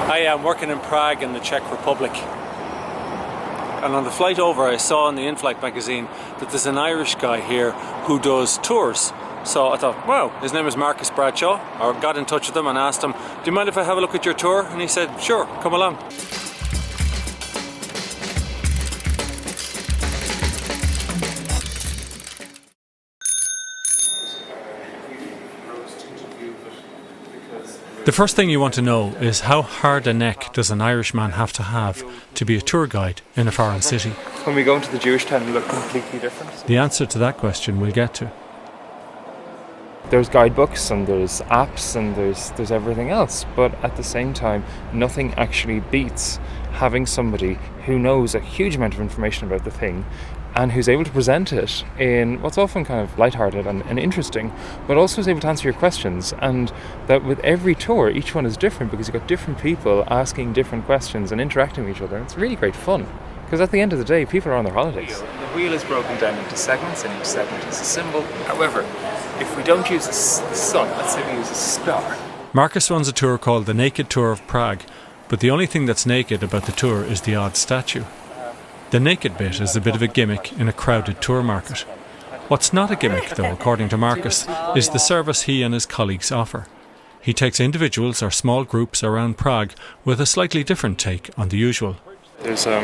I am working in Prague in the Czech Republic. And on the flight over I saw in the in-flight magazine that there's an Irish guy here who does tours. So I thought, wow, his name is Marcus Bradshaw. I got in touch with him and asked him, do you mind if I have a look at your tour? And he said, sure, come along. The first thing you want to know is how hard a neck does an Irishman have to be a tour guide in a foreign city? When we go into the Jewish town, we look completely different. The answer to that question we'll get to. There's guidebooks and there's apps and there's everything else, but at the same time, nothing actually beats having somebody who knows a huge amount of information about the thing and who's able to present it in what's often kind of lighthearted and interesting, but also is able to answer your questions. And that with every tour, each one is different because you've got different people asking different questions and interacting with each other. It's really great fun because at the end of the day, people are on their holidays. The wheel is broken down into segments and each segment is a symbol. However, if we don't use the sun, let's say we use a star. Marcus runs a tour called the Naked Tour of Prague, but the only thing that's naked about the tour is the odd statue. The naked bit is a bit of a gimmick in a crowded tour market. What's not a gimmick, though, according to Marcus, is the service he and his colleagues offer. He takes individuals or small groups around Prague with a slightly different take on the usual. There's a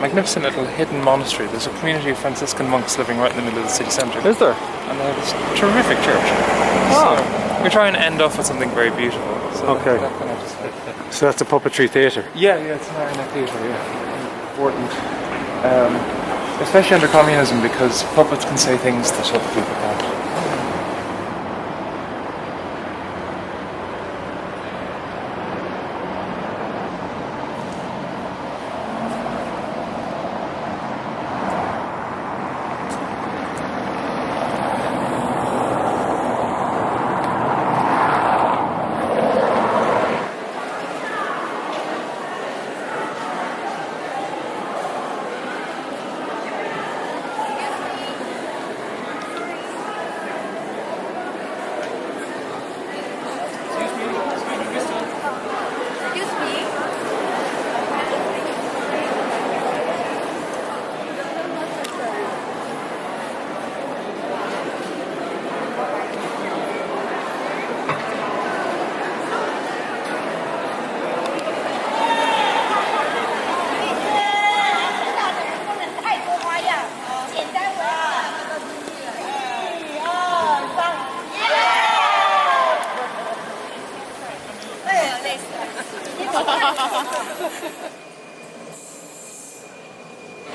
magnificent little hidden monastery. There's a community of Franciscan monks living right in the middle of the city centre. Is there? And they have this terrific church. So we try and end off with something very beautiful. So okay. So that's a puppetry theatre? Yeah, it's an marionette theatre, yeah. Important. Especially under communism, because puppets can say things that other people can't.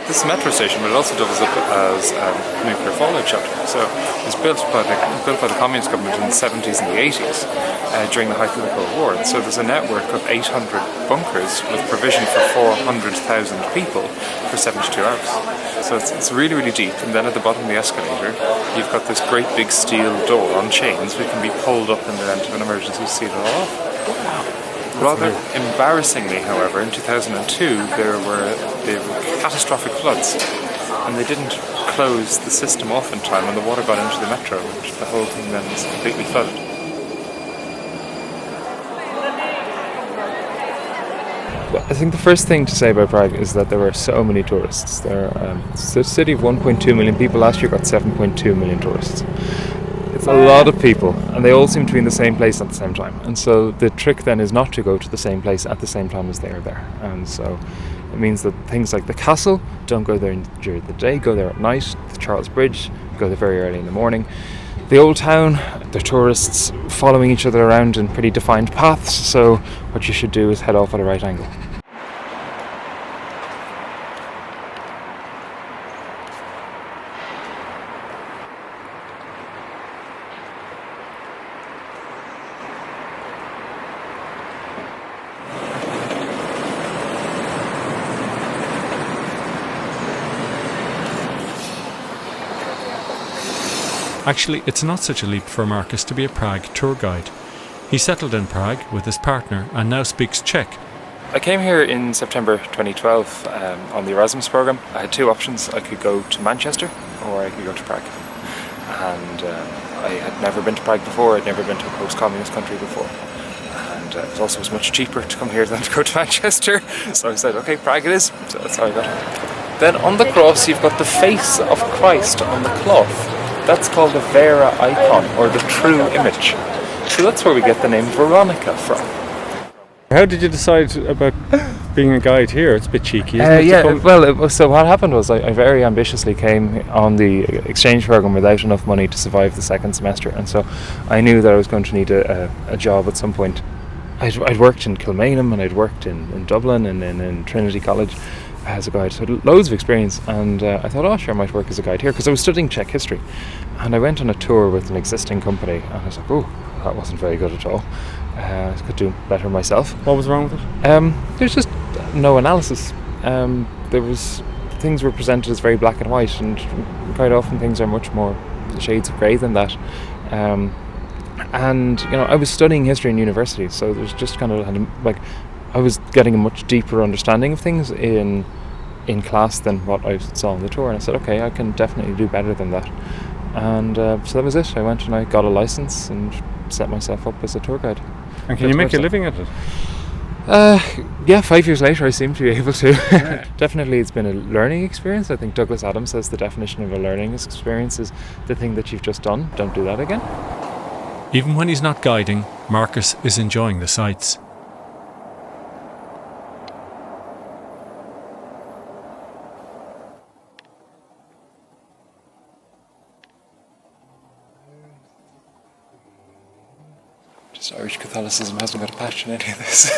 This metro station, but it also doubles up as a nuclear fallout shelter. So it was built by the communist government in the 70s and the 80s during the height of the Cold War. And so there's a network of 800 bunkers with provision for 400,000 people for 72 hours. So it's really, really deep. And then at the bottom of the escalator, you've got this great big steel door on chains which can be pulled up in the event of an emergency to seal it all off. Rather embarrassingly, however, in 2002 there were catastrophic floods, and they didn't close the system off in time, and the water got into the metro, and the whole thing then was completely flooded. I think the first thing to say about Prague is that there were so many tourists. It's a city of 1.2 million people. Last year got 7.2 million tourists. It's a lot of people, and they all seem to be in the same place at the same time. And so the trick then is not to go to the same place at the same time as they are there. And so it means that things like the castle, don't go there during the day, go there at night. The Charles Bridge, go there very early in the morning. The old town, the tourists following each other around in pretty defined paths. So what you should do is head off at a right angle. Actually, it's not such a leap for Marcus to be a Prague tour guide. He settled in Prague with his partner and now speaks Czech. I came here in September 2012 on the Erasmus program. I had two options. I could go to Manchester or I could go to Prague. And I had never been to Prague before. I'd never been to a post-communist country before. And and it also was much cheaper to come here than to go to Manchester. So I said, okay, Prague it is. So that's how I got it. Then on the cross you've got the face of Christ on the cloth. That's called the Vera icon, or the true image. So that's where we get the name Veronica from. How did you decide about being a guide here? It's a bit cheeky, isn't it? So what happened was I very ambitiously came on the exchange program without enough money to survive the second semester, and so I knew that I was going to need a job at some point. I'd worked in Kilmainham, and I'd worked in Dublin and in Trinity College as a guide, so I had loads of experience, and I thought, oh sure, I might work as a guide here, because I was studying Czech history, and I went on a tour with an existing company, and I was like, oh, that wasn't very good at all. I could do better myself. What was wrong with it? There's just no analysis. Things were presented as very black and white, and quite often things are much more shades of grey than that. And I was studying history in university, so there's just kind of I was getting a much deeper understanding of things in class than what I saw on the tour, and I said, okay, I can definitely do better than that. And so that was it. I went and I got a license and set myself up as a tour guide. And can you make a living at it? Yeah, 5 years later I seem to be able to. Definitely it's been a learning experience. I think Douglas Adams says the definition of a learning experience is the thing that you've just done. Don't do that again. Even when he's not guiding, Marcus is enjoying the sights. Irish Catholicism hasn't got a patch in any of this.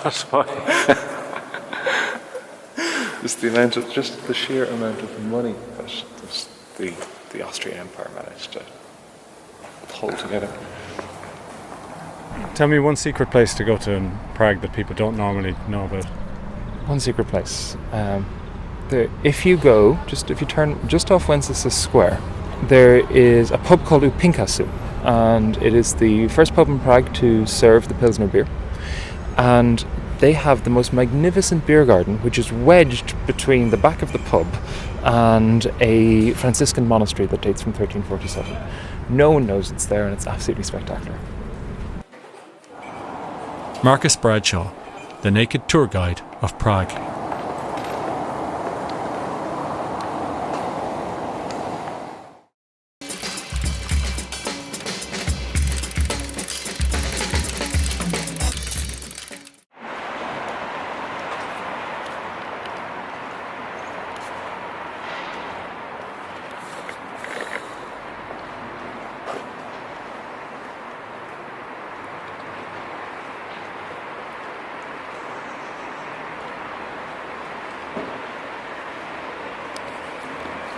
That's why. Just the sheer amount of money that the Austrian Empire managed to pull together. Tell me one secret place to go to in Prague that people don't normally know about. One secret place. If you turn just off Wenceslas Square, there is a pub called Upinkasu. And it is the first pub in Prague to serve the Pilsner beer. And they have the most magnificent beer garden, which is wedged between the back of the pub and a Franciscan monastery that dates from 1347. No one knows it's there, and it's absolutely spectacular. Marcus Bradshaw, the naked tour guide of Prague.